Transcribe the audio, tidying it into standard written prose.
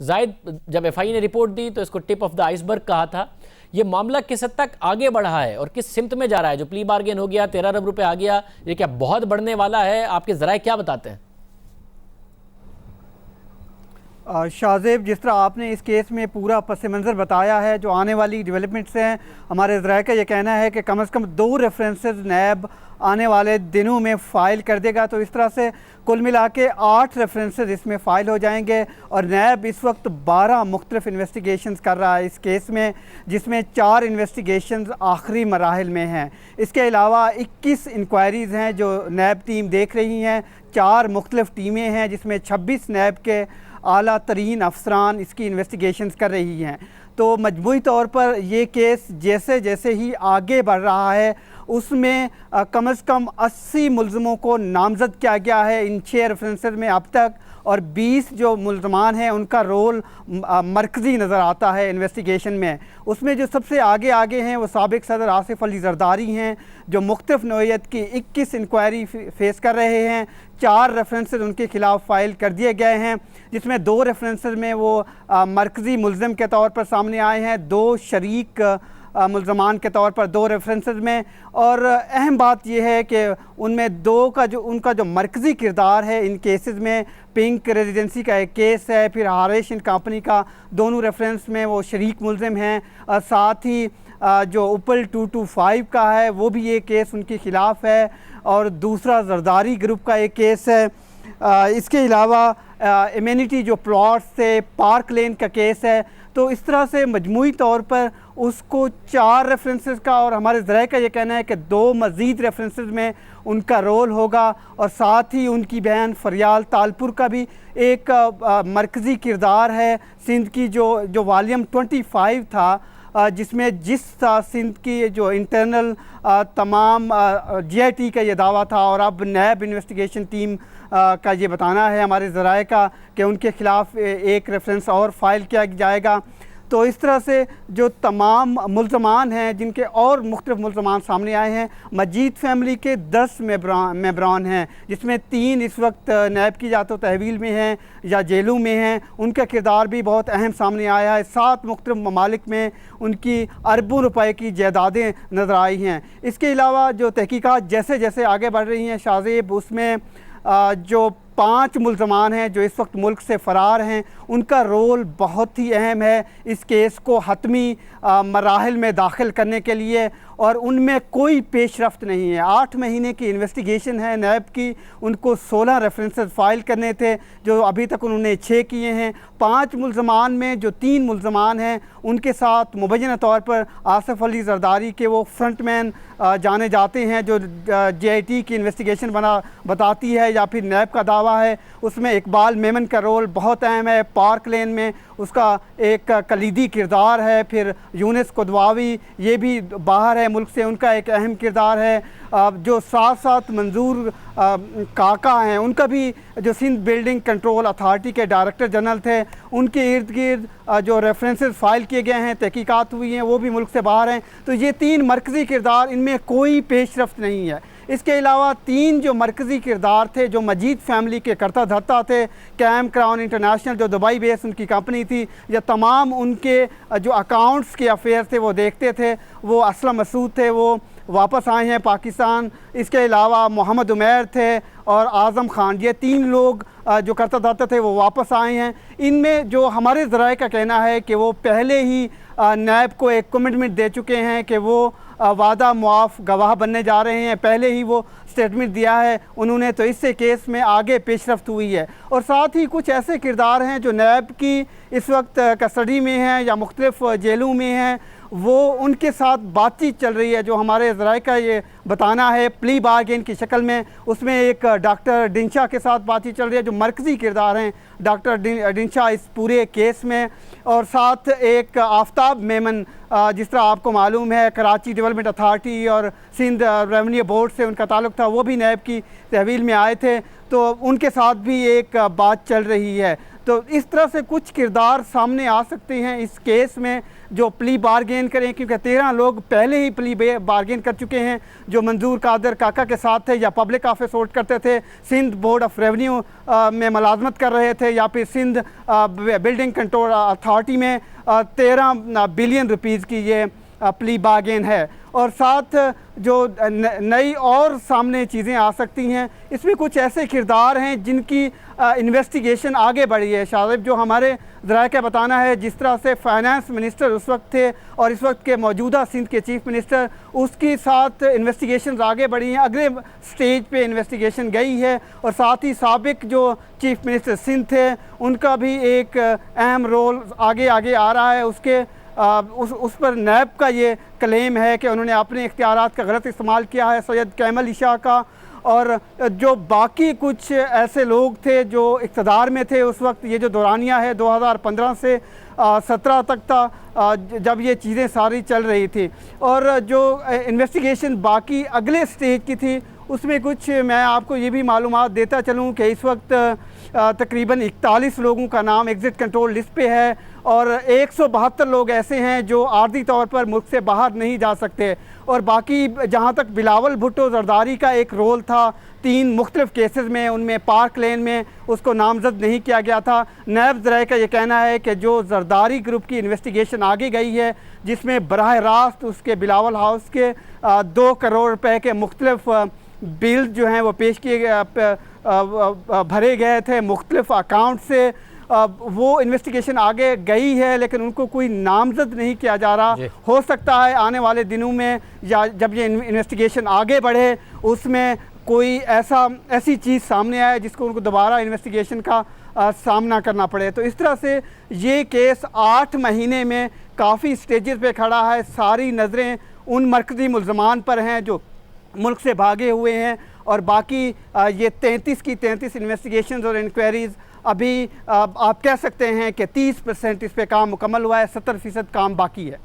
जाहिद, जब एफआई ने रिपोर्ट दी तो इसको टिप ऑफ द आइसबर्ग कहा था। ये मामला किस हद तक आगे बढ़ा है और किस सिमत में जा रहा है? जो प्ली बार्गेन हो गया, 13 अरब रुपए आ गया, ये क्या बहुत बढ़ने वाला है? आपके जराए क्या बताते हैं? शाहजेब, जिस तरह आपने इस केस में पूरा पस मंज़र बताया है, जो आने वाली डेवलपमेंट्स हैं, हमारे ज़राए का ये कहना है कि कम से कम 2 रेफरेंसेस नैब आने वाले दिनों में फ़ाइल कर देगा। तो इस तरह से कुल मिला के 8 रेफरेंसेस इसमें फ़ाइल हो जाएंगे। और नैब इस वक्त 12 मुख्तलिफ इन्वेस्टिगेशंस कर रहा है इस केस में, जिसमें 4 इन्वेस्टिगेशंस आखिरी मराहिल में हैं। इसके अलावा 21 इंक्वायरीज़ हैं जो नैब टीम देख रही हैं। 4 मुख्तलिफ टीमें हैं जिसमें 26 नैब के आला तरीन अफसरान इसकी इन्वेस्टिगेशंस कर रही हैं। तो मजमूई तौर पर ये केस जैसे जैसे ही आगे बढ़ रहा है उसमें कम से कम 80 मुल्ज़मों को नामज़द किया गया है इन 6 रेफरेंसेस में अब तक। और 20 जो मुल्ज़मान हैं उनका रोल मरकज़ी नज़र आता है इन्वेस्टिगेशन में। उसमें जो सबसे आगे हैं वो साबिक़ सदर आसिफ अली ज़रदारी हैं, जो मुख्तलिफ़ नौइयत की 21 इंक्वायरी फेस कर रहे हैं। 4 रेफरेंसेस उनके ख़िलाफ़ फ़ाइल कर दिए गए हैं, जिसमें 2 रेफरेंसेस में वो मरकज़ी मुल्ज़िम के तौर पर सामने आए हैं, 2 शरीक मुल्ज़मान के तौर पर 2 रेफरेंसेस में। और अहम बात यह है कि उनमें 2 का जो उनका जो मरकज़ी किरदार है इन केसेस में, पिंक रेजिडेंसी का एक केस है, फिर हारेश एंड कंपनी का, दोनों रेफरेंस में वो शरीक मुल्ज़िम हैं। और साथ ही जो उपल 225 का है वो भी ये केस उनके ख़िलाफ़ है, और दूसरा जरदारी ग्रुप का एक केस है। इसके अलावा एमेनिटी जो प्लॉट्स से पार्क लेन का केस है। तो इस तरह से मजमूई तौर पर उसको 4 रेफरेंसेस का, और हमारे ज़राए का ये कहना है कि 2 मज़ीद रेफरेंसेस में उनका रोल होगा। और साथ ही उनकी बहन फरियाल तालपुर का भी एक मरकज़ी किरदार है। सिंध की जो वॉल्यूम 25 था, जिसमें सिंध की जो इंटरनल तमाम GIT का ये दावा था, और अब नैब इन्वेस्टिगेशन टीम का ये बताना है हमारे ज़राए का कि उनके ख़िलाफ़ एक रेफरेंस और फ़ाइल किया जाएगा। तो इस तरह से जो तमाम मुल्ज़मान हैं, जिनके और मुख्तलिफ मुल्ज़मान सामने आए हैं, मजीद फैमिली के 10 मेंबरान हैं, जिसमें 3 इस वक्त नैब की या तो तहवील में हैं या जेलों में हैं। उनका किरदार भी बहुत अहम सामने आया है। 7 मुख्तलिफ ममालिक में उनकी अरबों रुपए की जायदादें नज़र आई हैं। इसके अलावा जो तहकीकात जैसे जैसे आगे बढ़ रही हैं शाहजेब, उसमें जो 5 मुल्ज़मान हैं जो इस वक्त मुल्क से फ़रार हैं, उनका रोल बहुत ही अहम है इस केस को हतमी मराहिल में दाखिल करने के लिए। और उनमें कोई पेशरफ्त नहीं है। 8 महीने की इन्वेस्टिगेशन है नैब की, उनको 16 रेफरेंसेस फ़ाइल करने थे, जो अभी तक उन्होंने 6 किए हैं। 5 मुल्ज़मान में जो 3 मुल्ज़मान हैं उनके साथ मुबैना तौर पर आसिफ अली ज़रदारी के वो फ्रंटमैन जाने जाते हैं, जो GIT की इन्वेस्टिगेशन बताती है या फिर नैब का दावा है। उसमें इकबाल मेमन का रोल बहुत अहम है। पार्क लेन में उसका एक कलीदी किरदार है। फिर यूनिस कुदवावी, ये भी बाहर है मुल्क से, उनका एक अहम किरदार है। जो साथ मंजूर काका हैं, उनका भी जो सिंध बिल्डिंग कंट्रोल अथॉरिटी के डायरेक्टर जनरल थे, उनके इर्द गिर्द जो रेफरेंसेस फ़ाइल किए गए हैं, तहकीकात हुई हैं, वो भी मुल्क से बाहर हैं। तो ये 3 मरकज़ी किरदार, इनमें कोई पेशरफ्त नहीं है। इसके अलावा 3 जो मरकज़ी किरदार थे जो मजीद फैमिली के करता धरता थे, कैम क्राउन इंटरनेशनल जो दुबई बेस उनकी कंपनी थी, या तमाम उनके जो अकाउंट्स के अफेयर थे वो देखते थे, वो असलम मसूद थे, वो वापस आए हैं पाकिस्तान। इसके अलावा मोहम्मद उमैर थे और आज़म ख़ान, ये 3 लोग जो करता धरता थे वो वापस आए हैं। इनमें जो हमारे ज़राए का कहना है कि वो पहले ही नैब को एक कमिटमेंट दे चुके हैं कि वो वादा मुआफ़ गवाह बनने जा रहे हैं, पहले ही वो स्टेटमेंट दिया है उन्होंने। तो इससे केस में आगे पेशरफ्त हुई है। और साथ ही कुछ ऐसे किरदार हैं जो नैब की इस वक्त कस्टडी में हैं या मुख्तलिफ जेलों में हैं, वो उनके साथ बातचीत चल रही है, जो हमारे ज़राए का ये बताना है प्ली बार्गेन की शक्ल में। उसमें एक डॉक्टर डिंशा के साथ बातचीत चल रही है, जो मरकज़ी किरदार हैं डॉक्टर डिंशा इस पूरे केस में। और साथ एक आफ्ताब मेमन, जिस तरह आपको मालूम है कराची डेवलपमेंट अथॉरिटी और सिंध रेवेन्यू बोर्ड से उनका ताल्लुक़ था, वो भी नैब की तहवील में आए थे, तो उनके साथ भी एक बात चल रही है। तो इस तरह से कुछ किरदार सामने आ सकते हैं इस केस में जो प्ली बारगेन करें, क्योंकि 13 लोग पहले ही प्ली बारगेन कर चुके हैं जो मंजूर कादर काका के साथ थे, या पब्लिक ऑफिस होल्ड करते थे, सिंध बोर्ड ऑफ रेवेन्यू में मुलाजमत कर रहे थे, या फिर सिंध बिल्डिंग कंट्रोल अथॉरिटी में 13 बिलियन रुपीज़ की ये प्ली बारगेन है। और साथ जो नई और सामने चीज़ें आ सकती हैं, इसमें कुछ ऐसे किरदार हैं जिनकी इन्वेस्टिगेशन आगे बढ़ी है। शाहज़ेब, जो हमारे ज़राए का बताना है, जिस तरह से फाइनेंस मिनिस्टर उस वक्त थे और इस वक्त के मौजूदा सिंध के चीफ मिनिस्टर, उसके साथ इन्वेस्टिगेशन आगे बढ़ी हैं, अगले स्टेज पे इन्वेस्टिगेशन गई है। और साथ ही साबिक जो चीफ मिनिस्टर सिंध थे उनका भी एक अहम रोल आगे आ रहा है। उस पर नैब का ये क्लेम है कि उन्होंने अपने इख्तियारात का गलत इस्तेमाल किया है, सैयद कैमल ईशा का। और जो बाकी कुछ ऐसे लोग थे जो इक़्तिदार में थे उस वक्त, ये जो दौरानिया है 2015 से 17 तक था जब ये चीज़ें सारी चल रही थी, और जो इन्वेस्टिगेशन बाकी अगले स्टेज की थी उसमें कुछ मैं आपको ये भी मालूमात देता चलूँ कि इस वक्त तकरीबन 41 लोगों का नाम एग्ज़िट कंट्रोल लिस्ट पे है, और 172 लोग ऐसे हैं जो आर्जी तौर पर मुल्क से बाहर नहीं जा सकते। और बाकी जहाँ तक बिलावल भुट्टो जरदारी का एक रोल था 3 मुख्तलिफ केसेस में, उनमें पार्क लेन में उसको नामजद नहीं किया गया था। नैब ज़राए का ये कहना है कि जो जरदारी ग्रुप की इन्वेस्टिगेशन आगे गई है, जिसमें बराह रास्त उसके बिलावल हाउस के 2 करोड़ रुपए के मुख्तलिफ बिल जो हैं वो पेश किए भरे गए थे मुख्तलिफ अकाउंट से, वो इन्वेस्टिगेशन आगे गई है, लेकिन उनको कोई नामजद नहीं किया जा रहा। हो सकता है आने वाले दिनों में या जब ये इन्वेस्टिगेशन आगे बढ़े उसमें कोई ऐसी चीज़ सामने आए जिसको उनको दोबारा इन्वेस्टिगेशन का सामना करना पड़े। तो इस तरह से ये केस 8 महीने में काफ़ी स्टेजेस पे खड़ा है। सारी नज़रें उन मरकज़ी मुल्ज़मान पर हैं जो मुल्क से भागे हुए हैं, और बाकी ये 33 की 33 इन्वेस्टिगेशंस और इंक्वायरीज़ अभी आप कह सकते हैं कि 30% इस पे काम मुकम्मल हुआ है, 70% काम बाकी है।